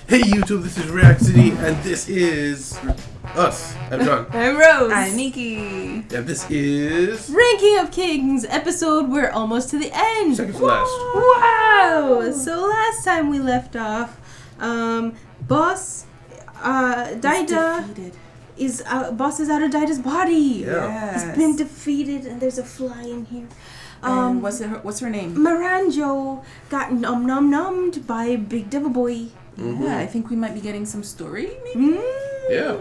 Hey YouTube, this is React City, and this is us. I'm John. I'm Rose. I'm Nikki. And this is Ranking of Kings episode. We're almost to the end. second to last. Wow! So last time we left off, Boss Daida is Boss is out of Daida's body. Yeah. He's been defeated, and there's a fly in here. What's her name? Miranjo got nom-nommed by Big Devil Boy. Mm-hmm. Yeah, I think we might be getting some story, maybe? Yeah.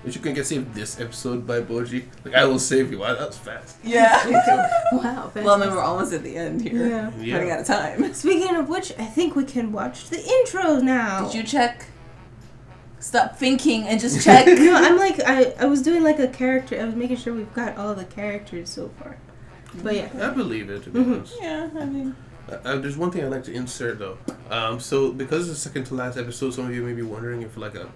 If you can get saved this episode by Boji, like I will save you. Wow, that was fast. Yeah. Wow. Well, then we're almost at the end here. Yeah. Running out of time. Speaking of which, I think we can watch the intro now. Did you check? Stop thinking and just check. No, I'm like, I was doing like a character. I was making sure we've got all the characters so far. But yeah. I believe it, to be honest. Yeah, I mean... There's one thing I'd like to insert though. So because it's the second to last episode, some of you may be wondering if like a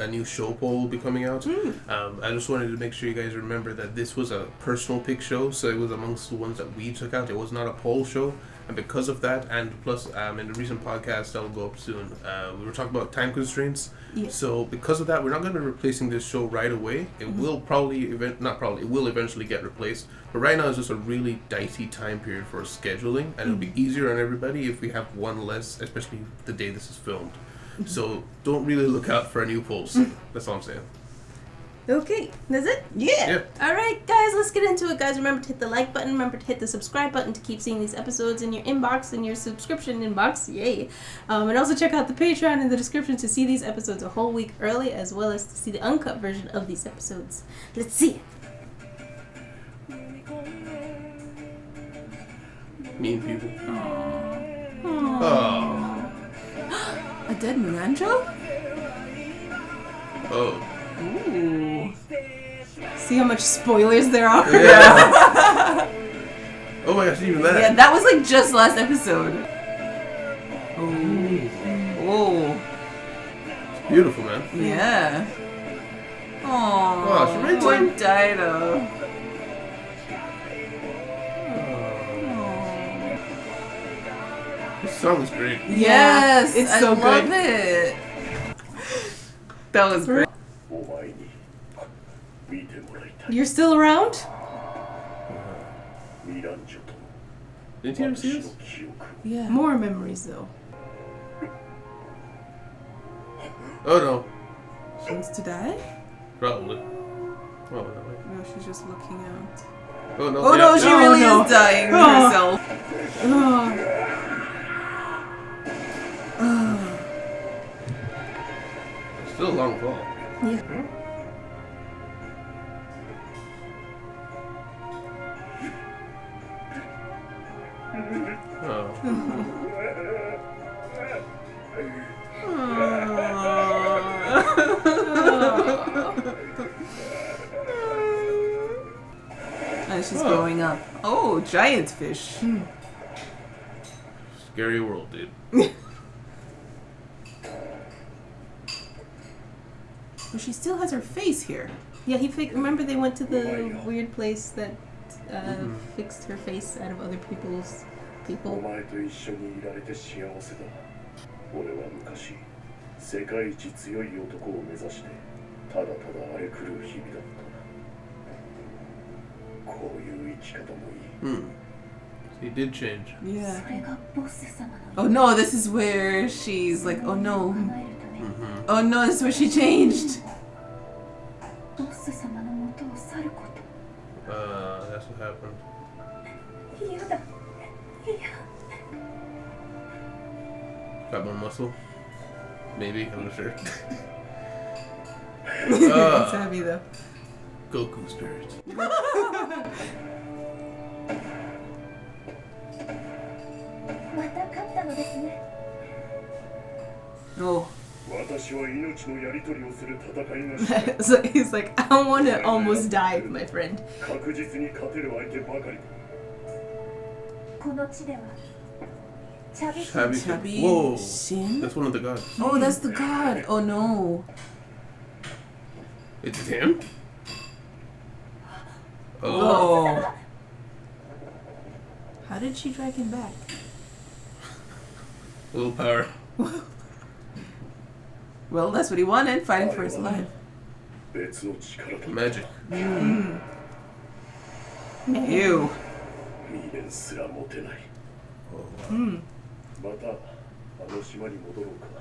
new show poll will be coming out. I just wanted to make sure you guys remember that this was a personal pick show, so it was amongst the ones that we took out. It was not a poll show, and because of that, and plus in the recent podcast that will go up soon, we were talking about time constraints. Yeah. So because of that, we're not going to be replacing this show right away. It will probably it will eventually get replaced. But right now it's just a really dicey time period for scheduling, and it'll be easier on everybody if we have one less, especially the day this is filmed. So don't really look out for a new polls. That's all I'm saying. Okay, that's it? Yeah. Alright, guys, let's get into it, guys. Remember to hit the like button. Remember to hit the subscribe button to keep seeing these episodes in your inbox, in your subscription inbox. Yay. And also check out the Patreon in the description to see these episodes a whole week early, as well as to see the uncut version of these episodes. Let's see it. Mean people. Aww. Oh. A dead Miranjo? Oh. Ooh. See how much spoilers there are? Yeah. Oh my gosh, even that. Yeah, that was like just last episode. Oh. It's beautiful, man. Yeah. Aww. Wow, she made poor time. Dido. This song is great. Yes, it's so I good. love it. That was great. You're still around? Didn't you ever see this? Yeah. More memories, though. Oh no. She wants to die? Probably. Oh no. Wait. No, she's just looking out. Oh no. Oh no, she really is dying herself. It's still a long fall. Yeah. And she's going up. Oh, giant fish. Scary world, dude. But she still has her face here. Yeah, remember they went to the weird place that fixed her face out of other people's people. 俺は昔世界一強い男を目指してただただ荒れ狂う日々だったこういう生き方もいい He did change. Yeah. Oh no, this is where she's like, oh no. Oh no, this is where she changed. That's what happened. Got more muscle? Maybe, I'm not sure. It's heavy, though. Goku spirit. Oh. 私は命のやり取りをする戦いがしたい So he's like, I don't want to almost die, my friend. 確実に勝てる相手ばかりだ Chubby Whoa. Shin? That's one of the gods. Oh, that's the god. Oh no. It's him? Oh. How did she drag him back? Willpower. Well, that's what he wanted, fighting for his life. 別の力だ。 Magic. Ew. 未練すら持てない。 Oh, wow. またあの島に戻ろうか。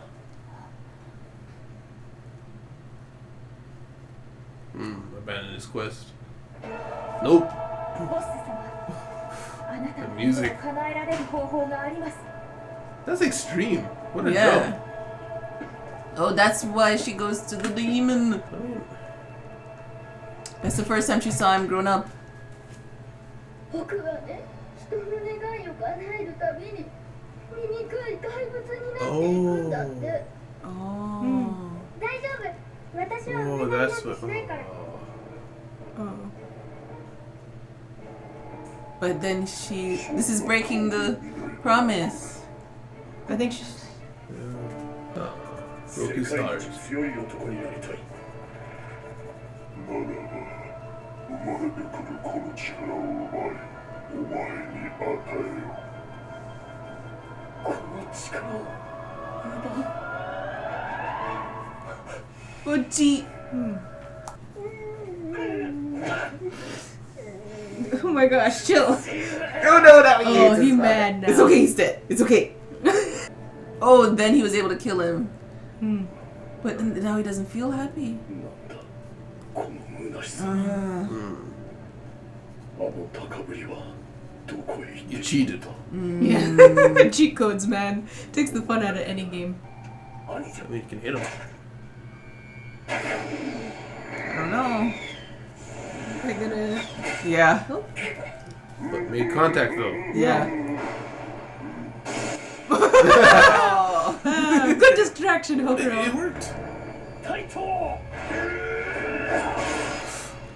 Abandon his quest. Nope. ボス様、あなたの The music. 夢を叶えられる方法があります。 That's extreme. What a Yeah. jump. Oh, that's why she goes to the demon. I mean, That's the first time she saw him grown up. 僕はね、人の願いを叶えるたびに醜い怪物になっていくんだって。 Oh. 大丈夫。私は oh, お願いなん that's て what. しないから。 Oh. But then this is breaking the promise. I think she's. Broke his 世界 heart. 一強い男になりたい。ならば生まれてくるこの力を奪い、お前に与えよ。この力を。 Uchi. Oh my gosh, chill. Oh no, that Oh, he mad now. It's okay, he's dead. It's okay. Oh, then he was able to kill him. But now he doesn't feel happy. なんだこの虚しさ。 Uh, あの高ぶりはどこへ行って You cheated. Yeah. Cheat codes, man. Takes the fun out of any game. 兄じゃ I mean, you can hit him. I don't know. They're gonna. Yeah. Oh, But made contact though. Yeah. good distraction, It Hokuro. worked. 対等。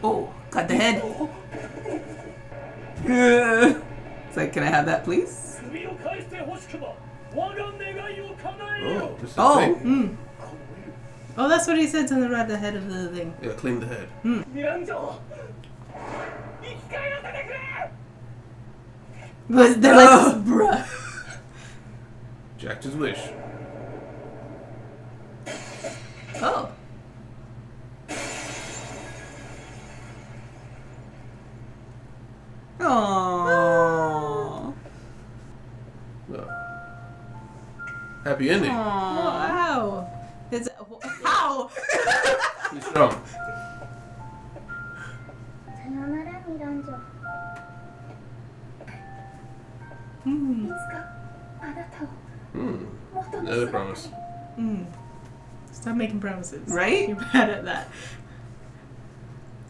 Oh, cut the head. It's like, can I have that, please? 首を返して欲しくば我が願いを叶えよ。 Oh, this is Oh. the thing. Oh, that's what he said to the right ahead of the thing. Yeah, claim the head. ミランジョ生き返らせてくれ。 But they're like, bruh. Jacked his wish. Oh. Aww. Well, happy ending. Wow. It's, how? He's strong. さよならミランジョ。い Mm. つかあなたを Hmm. 元の Another 姿 promise. Mm. Stop making promises. Right? You're bad at that.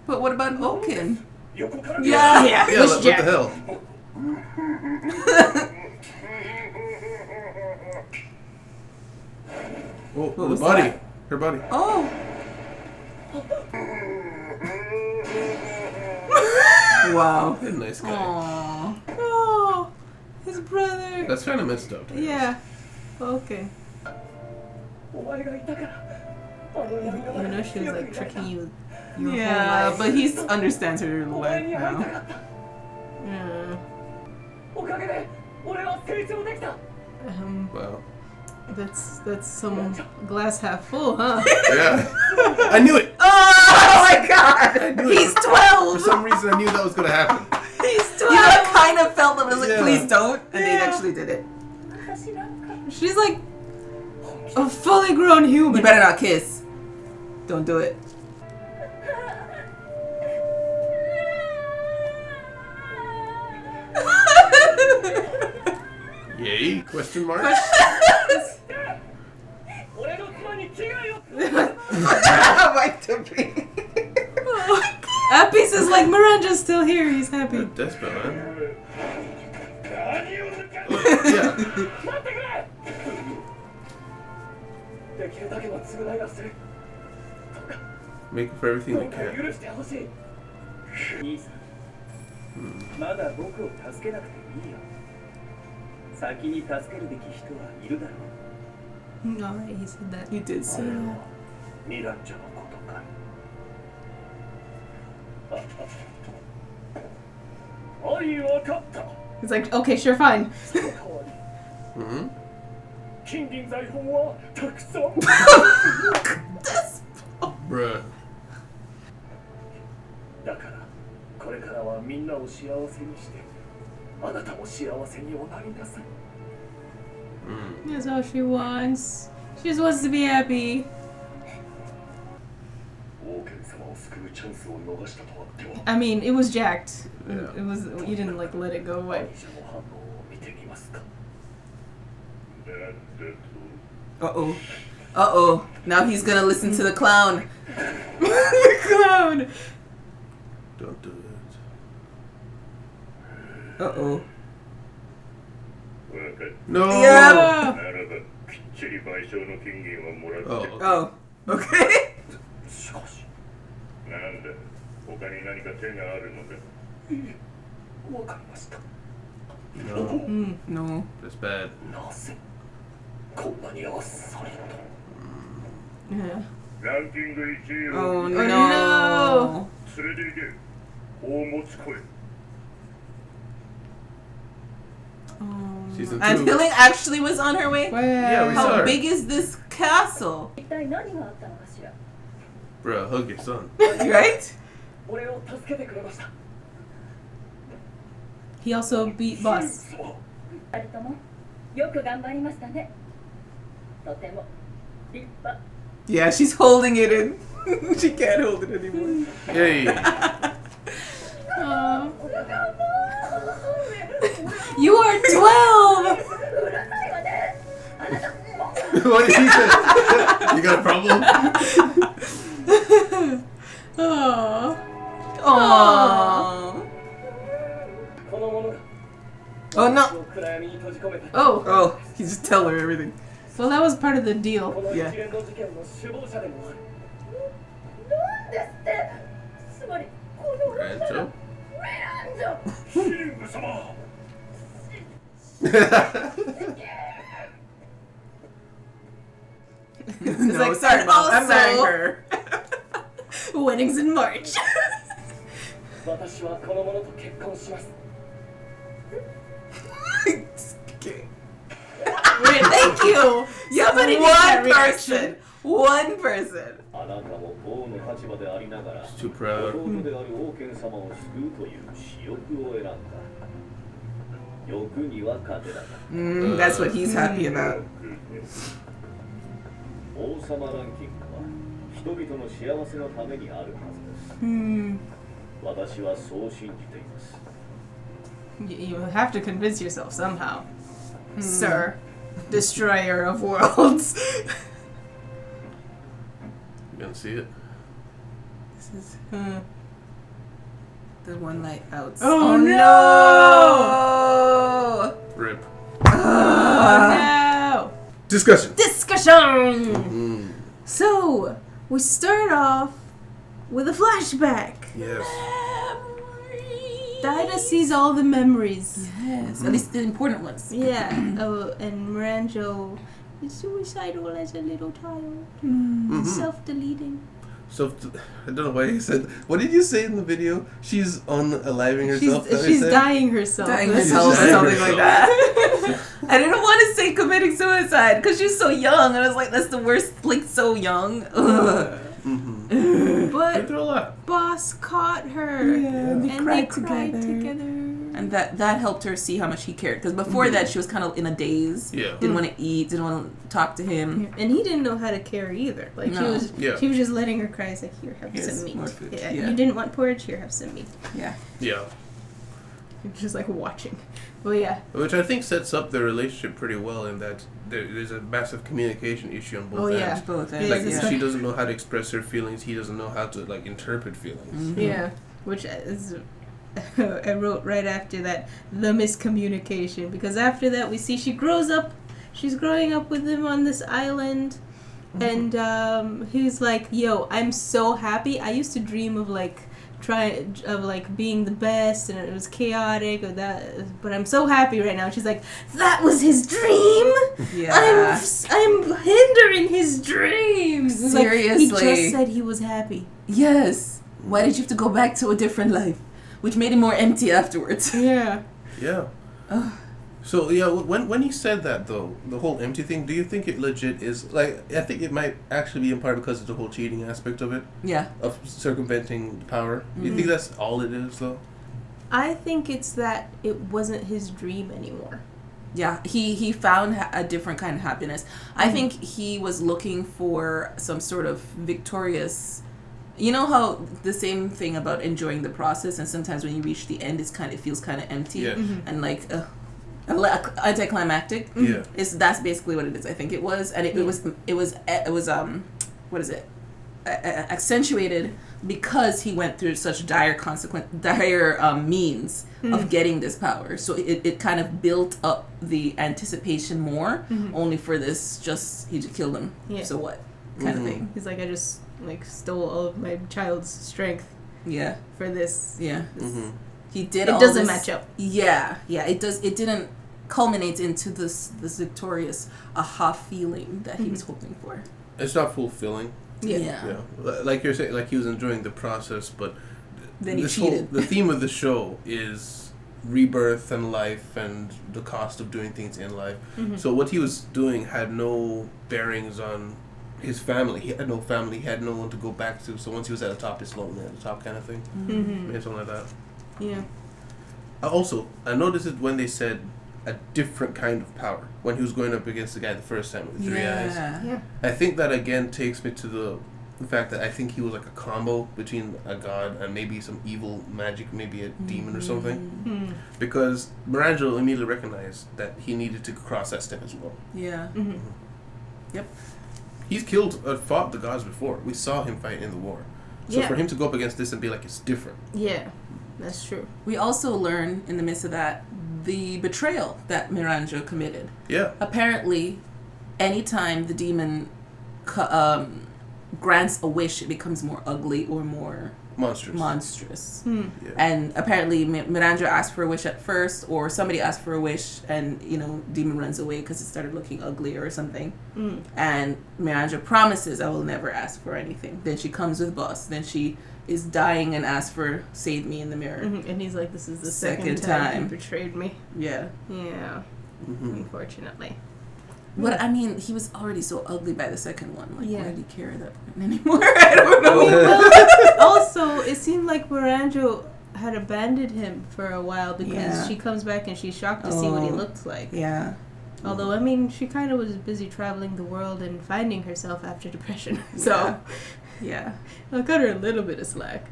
But what about Oaken? 横から Yeah. Yeah. Yeah, Wish what Jack. the hell? Oh, the was body. that? Her body. Oh. Wow. What a nice guy. Aww. Oh, his brother. That's kind of messed up. Yeah. Okay. お前がいたからあの闇の You 中 know で she was 強く like いた tricking you your Yeah, whole but life. he understands her お前 life に会いた now. かった Mm. おかげで俺は成長できた Wow. That's some glass half full, huh? Yeah. I knew it. Oh my god! I knew it. He's For 12! some reason, I knew that was going to happen. He's 12! You know, I kind of felt them. I was like, Yeah. please don't. And they Yeah. actually did it. 私なんか She's like a fully grown You human. better not kiss. Don't do it. Yay? Question mark? 俺の妻に危害を Like to be. Appy's is like Miranda's still here. He's happy. Desperate, man. 何を抜か Yeah. 待ってくれできるだけの償いはする Make for everything ど they うか can. 許してほしい兄さんまだ僕を助けなくていいよ先に助けるべき人はいるだろう Alright, he said that. You did say that. ミランジョのことかはい分かった He's like, okay, sure, fine. その代わり Mm-hmm. 金銀財宝はたくさん Bruh. だからこれからはみんなを幸せにしてあなたも幸せにおなりなさい That's all she wants. She just wants to be happy. 王権様を救うチャンスを逃したとあっては I mean, it was jacked. Yeah. It was. You didn't like let it go 兄 away. 者の反応を見てみますかなんだと Uh-oh. Uh-oh. Now he's gonna listen to the clown. The clown. Don't do it. Uh-oh. 分かっ No! Yeah. たならばきっちり賠償の権限はもらって Oh. Oh. Okay. しかしなんだ他に何か手があるのかわかりました No. No. That's bad. なぜこんなにあっさりと Yeah. ランキング1位 Oh を no. の。連れて行け大持ち来い Season 2. And healing actually was on her way? Yeah, we saw How her. big is this castle? 一体何があったのかしら Bruh, hug your son. Right? 俺を助けてくれました He also beat Boss. 様二人ともよく頑張りましたねとても立派 Yeah, she's holding it in. She can't hold it anymore. Yay. Aw. You are 12. うるさいわねあなたも What did he say? You got a problem? Aw. Aww. この者が Oh no. 暗闇に閉じ込めた Oh. Oh, he just tell her everything. Well, that was part of the deal. この Yeah. 一連の事件の首謀者でもあるなんですってつまりこの女 Rancho? のウィランジョシリング様 No, like, sorry, and Mom. I'm also- marrying her. Weddings in March. 私はこの者と結婚します Okay. Thank you. You have Somebody did one that person. reaction. One person. あなたも王の立場でありながら Too proud. 弟である王権様を救うという私欲を選んだ欲には勝てなかった That's what he's happy about. 王様ランキングは人々の幸せのためにあるはずです Hmm. 私はそう信じています You have to convince yourself somehow, Sir, Destroyer of Worlds. You gonna see it? This is the one light out. Oh, no! Rip. Oh no! Discussion. Discussion. So we start off with a flashback. Yes. Dinah sees all the memories. Yes, at least the important ones. Yeah. Oh, and Miranjo is suicidal as a little child. Self-deleting. So I don't know why he said. What did you say in the video? She's unaliving herself. that She's he said? dying herself. Dying That's herself or Dying something like herself. that. I didn't want to say committing suicide because she's so young. And I was like, that's the worst, like, so young. Ugh. Been But through a lot. Boss caught her. and And they cried together. And that helped her see how much he cared. Because before that, she was kind of in a daze. Yeah. Didn't want to eat, didn't want to talk to him. And he didn't know how to care either. Like No. she was just letting her cry. He's like, here, have Here's some meat. more food. Yeah, Yeah. You didn't want porridge? Here, have some meat. Yeah. Yeah. Just like watching. Well, yeah. Which I think sets up their relationship pretty well in that there's a massive communication issue on both Oh, ends. yeah. Both Yeah, ends. Like it's yeah. she doesn't know how to express her feelings. He doesn't know how to like interpret feelings. Yeah. Which is, I wrote right after that, the miscommunication. Because after that, we see she grows up. She's growing up with him on this island. And he's like, yo, I'm so happy. I used to dream of being the best, and it was chaotic, or that, but I'm so happy right now. She's like, that was his dream. Yeah. I'm hindering his dreams. It's like, he Seriously. just said he was happy. Yes. Why did you have to go back to a different life? Which made it more empty afterwards. Yeah. Yeah. So yeah, when you said that though, the whole empty thing, do you think it legit is like? I think it might actually be in part because of the whole cheating aspect of it. Yeah. Of circumventing the power. Do you think that's all it is though? I think it's that it wasn't his dream anymore. Yeah, he found a different kind of happiness. I think he was looking for some sort of victorious. You know how the same thing about enjoying the process, and sometimes when you reach the end, it feels kind of empty and like anticlimactic. Yeah, That's basically what it is. I think it was, and it was what is it? Accentuated because he went through such dire means of getting this power. So it kind of built up the anticipation more, only for this he just killed him. Yeah. So what? Kind of thing. He's like, I just stole all of my child's strength. Yeah. For this. Yeah. He did. It doesn't match up. Yeah. Yeah. It does. It didn't culminate into this victorious aha feeling that he was hoping for. It's not fulfilling. Yeah. Like you're saying, like he was enjoying the process, but then he cheated. The theme of the show is rebirth and life and the cost of doing things in life. So what he was doing had no bearings on his family. He had no family. He had no one to go back to. So once he was at the top, he's lonely at the top, kind of thing. Maybe something like that. Yeah. Also, I noticed it when they said a different kind of power when he was going up against the guy the first time with 3 eyes. Yeah. I think that again takes me to the fact that I think he was like a combo between a god and maybe some evil magic, maybe a demon or something. Because Miranda immediately recognized that he needed to cross that step as well. Yeah. Yep. He's fought the gods before. We saw him fight in the war. So for him to go up against this and be like, it's different. Yeah, that's true. We also learn in the midst of that the betrayal that Miranda committed. Yeah. Apparently, anytime the demon grants a wish, it becomes more ugly or more monstrous. Yeah. And apparently Miranda asked for a wish at first, or somebody asked for a wish, and demon runs away because it started looking ugly or something. And Miranda promises, I will never ask for anything. Then she comes with boss. Then she is dying and asks for save me in the mirror. And he's like, this is the second time you betrayed me. Yeah. Unfortunately. But I mean, he was already so ugly by the second one. Like, why did he care at that point anymore? I don't know. Well, also, it seemed like Miranda had abandoned him for a while because she comes back and she's shocked to see what he looked like. Yeah. Although, I mean, she kind of was busy traveling the world and finding herself after depression. So, I'll cut her a little bit of slack.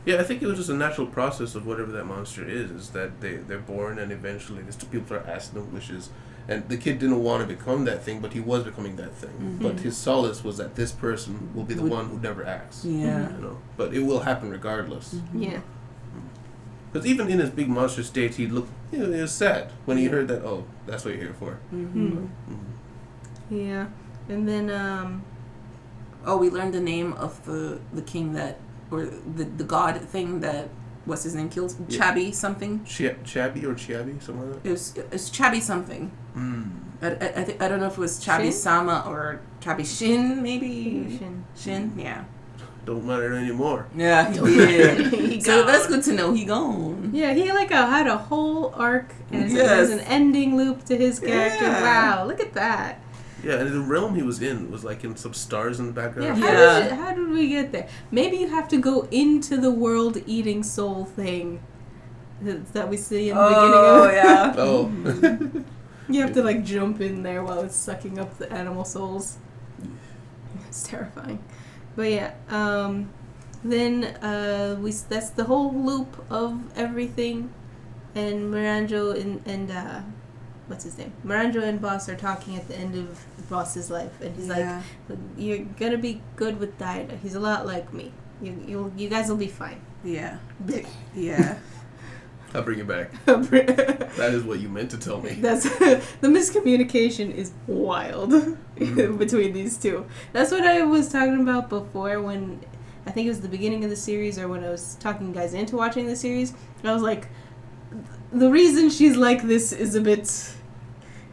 Yeah, I think it was just a natural process of whatever that monster is that they're born and eventually these two people are asking them wishes. And the kid didn't want to become that thing, but he was becoming that thing. But his solace was that this person will be the one who never acts. Yeah. But it will happen regardless. Yeah. Because even in his big monster state, he looked, he was sad when he heard that, oh, that's what you're here for. Yeah. And then, we learned the name of the king that, or the god thing that, what's his name, killed? Chabi something? Chabi or Chiabi, something like that? It was Chabi something. I don't know if it was Chabi Sama or Chabi Shin, maybe? Shin? Yeah. Don't matter anymore. Yeah, he did. So that's good to know. He gone. Yeah, he had a whole arc and there's an ending loop to his character. Yeah. Wow, look at that. Yeah, and the realm he was in was like in some stars in the background. Yeah, how did we get there? Maybe you have to go into the world-eating soul thing that we see in the beginning of Oh, yeah. You have to jump in there while it's sucking up the animal souls. It's terrifying. But yeah, then that's the whole loop of everything, and Miranjo and what's his name? Miranjo and Boss are talking at the end of Boss's life, and he's like, "You're gonna be good with diet. He's a lot like me. You guys will be fine." Yeah. Yeah. I'll bring it back. That is what you meant to tell me. That's the miscommunication is wild between these two. That's what I was talking about before when I think it was the beginning of the series or when I was talking guys into watching the series. I was like, the reason she's like this is a bit,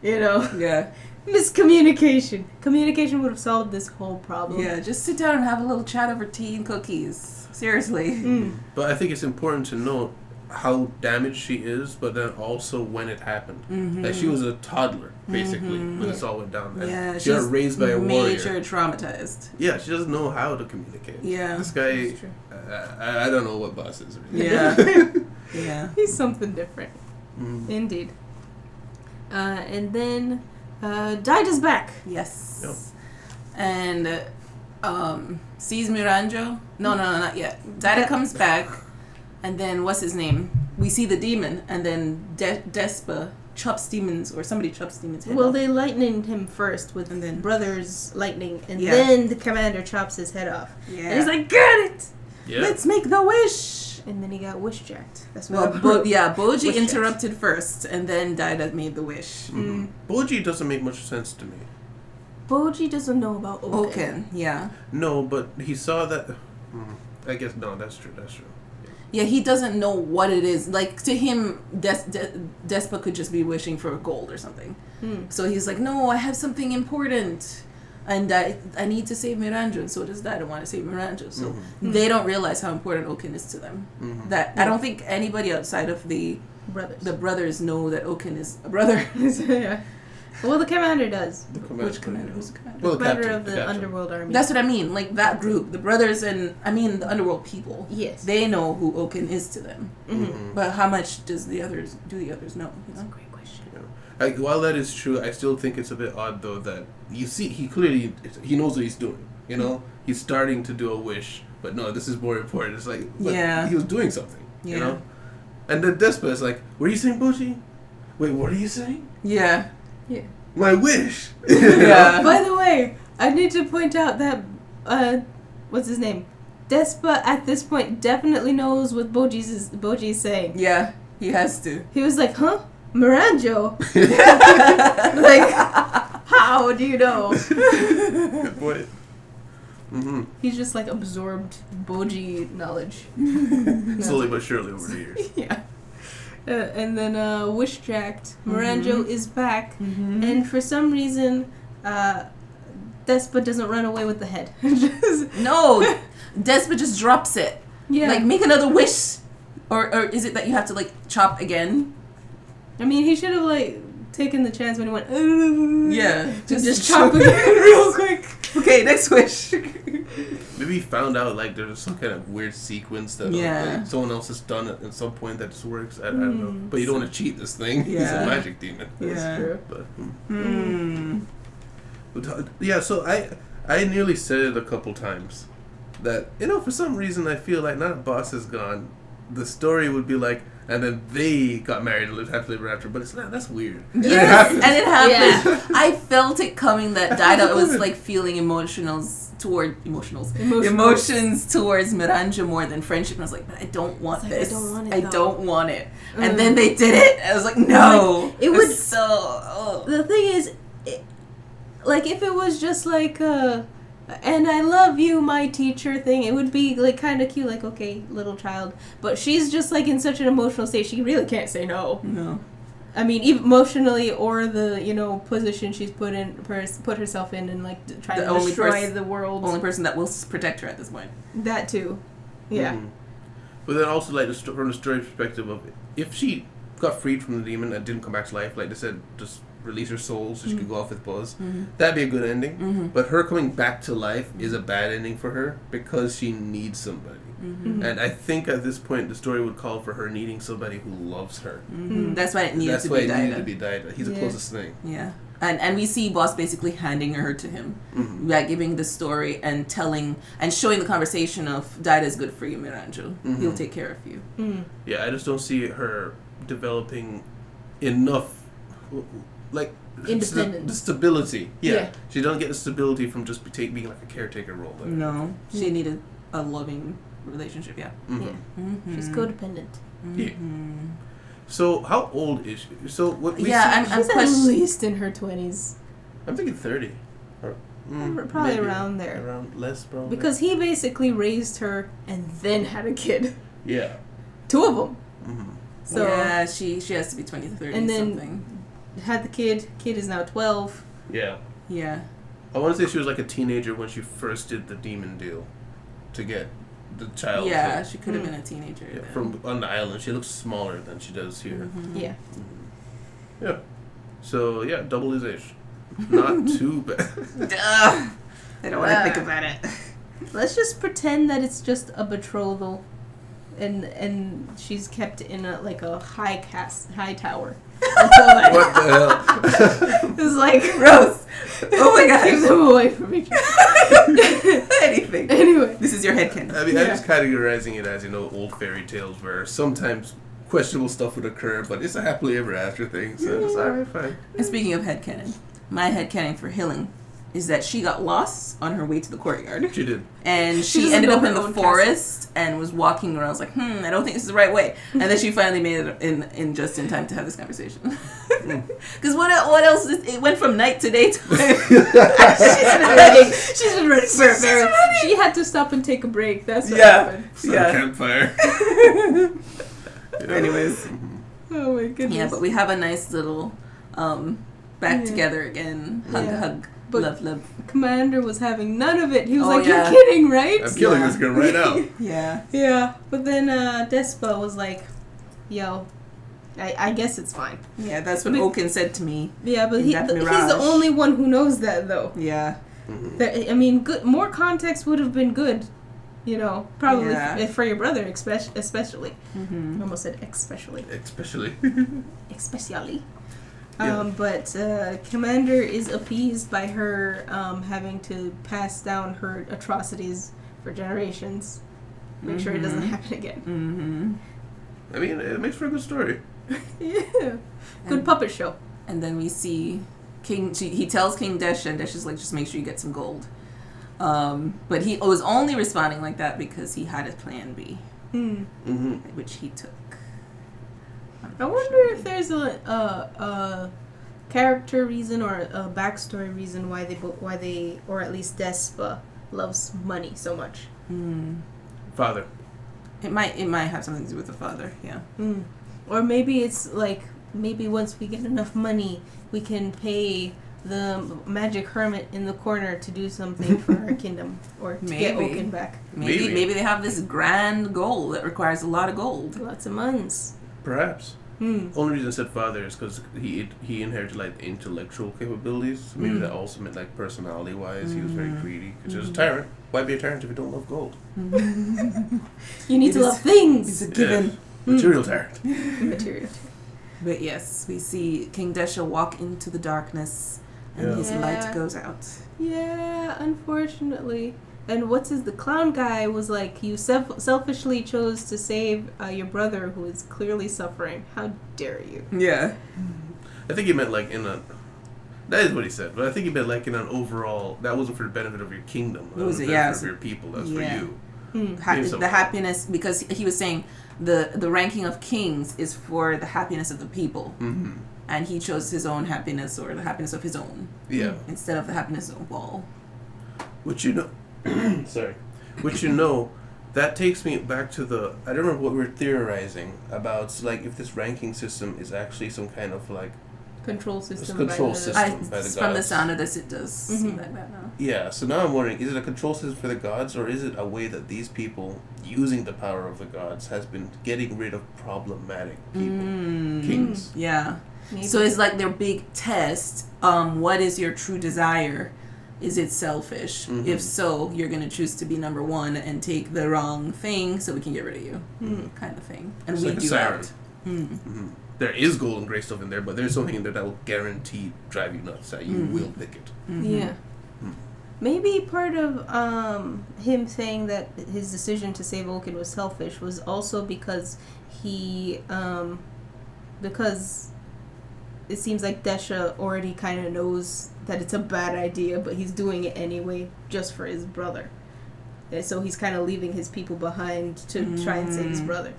miscommunication. Communication would have solved this whole problem. Yeah, just sit down and have a little chat over tea and cookies. Seriously. But I think it's important to note how damaged she is, but then also when it happened. Like she was a toddler basically when this all went down. And Yeah, she got she's raised by a warrior. Major traumatized. Yeah, she doesn't know how to communicate. Yeah. This guy, That's true. I don't know what boss is. Really. Yeah. Yeah. He's something different. Mm. Indeed. And then Daida's back. Yes. Yep. And sees Miranjo. No, not yet. Daida comes back, and then what's his name? We see the demon, and then Despa chops demons, or somebody chops demons head Well, off. they lightning him first with And then- Brothers lightning, and Yeah. then the commander chops his head off. Yeah. And he's like, "Get it!" Yeah. Let's make the wish. And then he got wish jacked. That's Well, what. Boji Wish interrupted first, and then Daida made the wish. Mhm. Boji doesn't make much sense to me. Boji doesn't know about Oken. Oken, yeah. No, but he saw that. I guess no. That's true. That's true. Yeah, he doesn't know what it is. Like, to him, Despa could just be wishing for gold or something. So he's like, no, I have something important. And I need to save Miranjo, and so does that. I want to save Miranjo. So they don't realize how important Oken is to them. That I don't think anybody outside of the brothers know that Oken is a brother. Yeah. Well, the commander does. The commander, Which commander? Who's the commander? Well, The commander captain, of the captain. underworld army. That's what I mean. Like, that group, the brothers and, the underworld people. Yes. They know who Oken is to them. Mm-hmm. But how much do the others know? You That's a know? great question. Like, while that is true, I still think it's a bit odd though that you see he clearly he knows what he's doing. You know, he's starting to do a wish, but no, this is more important. It's like, but Yeah. he was doing something. You Yeah. know, and then Despa is like, "What are you saying, Boji? Wait, what are you saying? Yeah. Yeah. My wish." Yeah. By the way, I need to point out that what's his name? Despa at this point definitely knows what Boji's saying. Yeah. He has to. He was like, "Huh? Miranjo?" Like, how do you know? Good point. He's just like absorbed Boji knowledge. Slowly but surely over the years. Yeah. And then wish jacked. Miranjo is back, Mm-hmm. and for some reason, Despa doesn't run away with the head. No. Despa just drops it. Yeah. Like, make another wish. Or is it that you have to, like, chop again? I mean, he should have like taken the chance when he went. Yeah. Just chop again real quick. Okay, next wish. Maybe he found out like there's some kind of weird sequence that Yeah. like, someone else has done it at some point that just works. I don't know. But you don't want to cheat this thing. He's Yeah. a magic demon. Yeah. True. But, Hmm. yeah, so I nearly said it a couple times that, you know, for some reason I feel like now that Boss is gone, the story would be like, and then they got married and lived happily ever after. But it's not. That's weird. Yes, and it happened. Yeah. I felt it coming that Daida was like feeling emotions towards Miranjo more than friendship. And I was like, but I don't want It's like, this. I don't want it, I though. don't want it. And then they did it. I was like, no. Like, it was would- so. Oh. The thing is, like, if it was just like and I love you, my teacher thing, it would be like kind of cute, like, okay, little child. But she's just like in such an emotional state, she really can't say no. No. I mean, even emotionally, or the position she's put herself in, and like trying The to only destroy the world. Only person that will protect her at this point. That too, yeah. Mhm. But then also, like, from the story perspective of, if she got freed from the demon and didn't come back to life, like they said, just release her soul so she could go off with Buzz, that'd be a good ending. But her coming back to life is a bad ending for her because she needs somebody. And I think at this point the story would call for her needing somebody who loves her. That's why it needed That's to why be it needed to Daida. be Daida. He's the Yeah. closest thing. Yeah. And we see Boss basically handing her to him. Yeah, giving the story and telling and showing the conversation of Daida is good for you, Miranjo. He'll take care of you. Yeah, I just don't see her developing enough, like, Independence. the stability. Yeah. Yeah. She doesn't get the stability from just being like a caretaker role. There. No, she needed a loving relationship. Yeah. Yeah, she's codependent. Yeah. So how old is she? So what we Yeah, see, I'm She's at question- least in her 20s, I'm thinking 30. Or, probably maybe around there. Around less, probably. Because he basically raised her and then had a kid, yeah. 2 of them. So yeah, she has to be 20 to 30 And then- something. had the kid. Kid is now 12. Yeah. Yeah. I want to say she was like a teenager when she first did the demon deal to get the child. Yeah, thing. she could have been a teenager. Yeah, then. from on the island, she looks smaller than she does here. Yeah. Yeah. So yeah, double his age. Not too bad. Duh. I don't want to think about it. Let's just pretend that it's just a betrothal, and she's kept in a high tower. Until like, What the hell? it's like Gross. Oh my god. keeps them away from each other. Anything. Anyway, This is your headcanon. I mean, I'm just categorizing it as, old fairy tales where sometimes questionable stuff would occur, but it's a happily ever after thing, so it's alright, fine. And speaking of headcanon, my headcanon for Hilling is that she got lost on her way to the courtyard. She did. And She she doesn't ended know up her in the own forest and was walking around. I was like, I don't think this is the right way. And then she finally made it in just in time to have this conversation. Because what else? It went from night to daytime. she's been ready for a very. She had to stop and take a break. That's what Yeah. happened. Some Yeah. campfire. Anyways. Oh my goodness. Yeah, but we have a nice little back Yeah. together again. Hug, Yeah. hug. But- Love, love. Commander was having none of it. He was Oh, like, yeah. "You're kidding, right?" I'm killing Yeah. this girl right now. Yeah. Yeah, but then Despa was like, "Yo, I guess it's fine." Yeah, that's what But- Oaken said to me. Yeah, but In that he's mirage. the only one who knows that, though. Yeah. I mean, good. More context would have been good. Probably Yeah. for your brother, especially. Mm-hmm. I almost said especially. Especially. Especially. Yeah. But Commander is appeased by her having to pass down her atrocities for generations. Make sure it doesn't happen again. Mm-hmm. I mean, it makes for a good story. Yeah. Good And- puppet show. And then we see he tells King Desha, and Desha's like, just make sure you get some gold. But he was only responding like that because he had a plan B, Mm-hmm. which he took. I wonder if there's a character reason or a backstory reason why they or at least Despa loves money so much. Father. It might have something to do with the father. Yeah. Or maybe it's like maybe once we get enough money, we can pay the magic hermit in the corner to do something for our kingdom or to get Maybe. Oaken back. Maybe they have this grand goal that requires a lot of gold. Lots of months. Perhaps. Only reason I said father is because he inherited like intellectual capabilities. Maybe that also meant like personality wise he was very greedy. Because he was a tyrant. Why be a tyrant if you don't love gold? You need It to is- love things. It's a given. Material tyrant. Material. But yes, we see King Desha walk into the darkness, and his Yeah. light goes out. Yeah, unfortunately. And the clown guy was like, you selfishly chose to save your brother who is clearly suffering. How dare you? Yeah. I think he meant like that is what he said, but I think he meant like in an overall, that wasn't for the benefit of your kingdom. That Was was it? the Yeah, benefit of your people. That's for yeah. you. The happiness, because he was saying the ranking of kings is for the happiness of the people. Mm-hmm. And he chose his own happiness or the happiness of his own Yeah. instead of the happiness of all. Which sorry. Which that takes me back to I don't remember what we were theorizing about, like if this ranking system is actually some kind of like Control system. control by the- system. By the From the gods. sound of this, it does seem like that now. Yeah, so now I'm wondering, is it a control system for the gods, or is it a way that these people, using the power of the gods, has been getting rid of problematic people, kings? Yeah. Maybe. So it's like their big test. What is your true desire? Is it selfish? Mhm. If so, you're going to choose to be number one and take the wrong thing so we can get rid of you. Kind of thing. And It's we like a do siren. that. Mm-hmm. There is gold and great stuff in there, but there's something in there that will guarantee drive you nuts, that you will pick it. Yeah. Maybe part of him saying that his decision to save Oaken was selfish was also because because it seems like Desha already kind of knows that it's a bad idea, but he's doing it anyway just for his brother. And so he's kind of leaving his people behind to try and save his brother.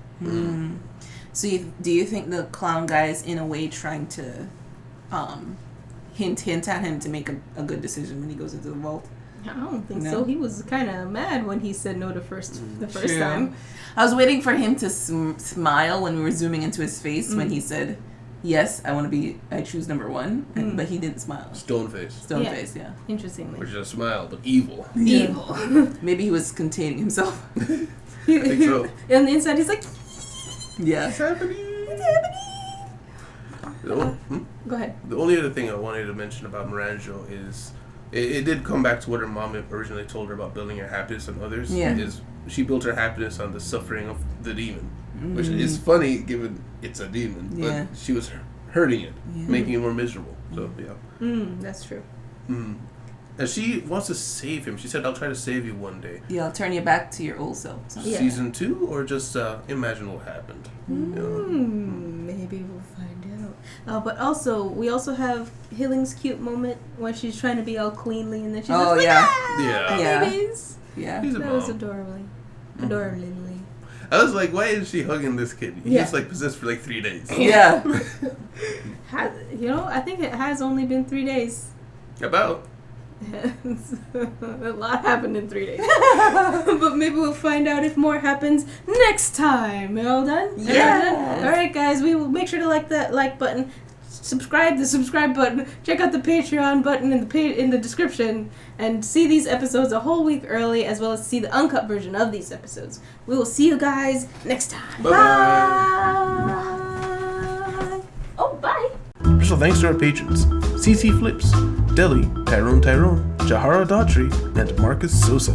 So do you think the clown guy is in a way trying to hint at him to make a good decision when he goes into the vault? I don't think No. so. He was kind of mad when he said no the first True. time. I was waiting for him to smile when we were zooming into his face when he said yes, I choose number 1, but he didn't smile. Stone face. Stone face, yeah. Interestingly. Which is a smile, but evil. Evil. Maybe he was containing himself. I think so. On the inside, he's like, Yeah. What's happening? what's happening? Go ahead. The only other thing I wanted to mention about Miranjo is it did come back to what her mom originally told her about building her happiness on others. Yeah. Is she built her happiness on the suffering of the demon, which is funny given it's a demon, Yeah. but she was hurting it, Yeah. making it more miserable. So yeah. That's true. And she wants to save him. She said, "I'll try to save you one day." Yeah, I'll turn you back to your old self. So. Yeah. Season 2, or just imagine what happened. You know? Maybe we'll find out. But also, we also have Hilling's cute moment when she's trying to be all queenly and then she's Oh, like, yeah. ah, Yeah. babies. Yeah. He's a That was mom. adorably. I was like, why is she hugging this kid? He's Yeah. just like possessed for like 3 days. Yeah. I think it has only been 3 days. About. A lot happened in 3 days. But maybe we'll find out if more happens next time. All done? Yes. All right, guys. We will make sure to like that like button. Subscribe button. Check out the Patreon button in the description and see these episodes a whole week early, as well as see the uncut version of these episodes. We will see you guys next time. Bye-bye. Bye. Oh, bye. Special thanks to our patrons: CC Flips, Deli, Tyrone, Jahara Daughtry, and Marcus Sosa.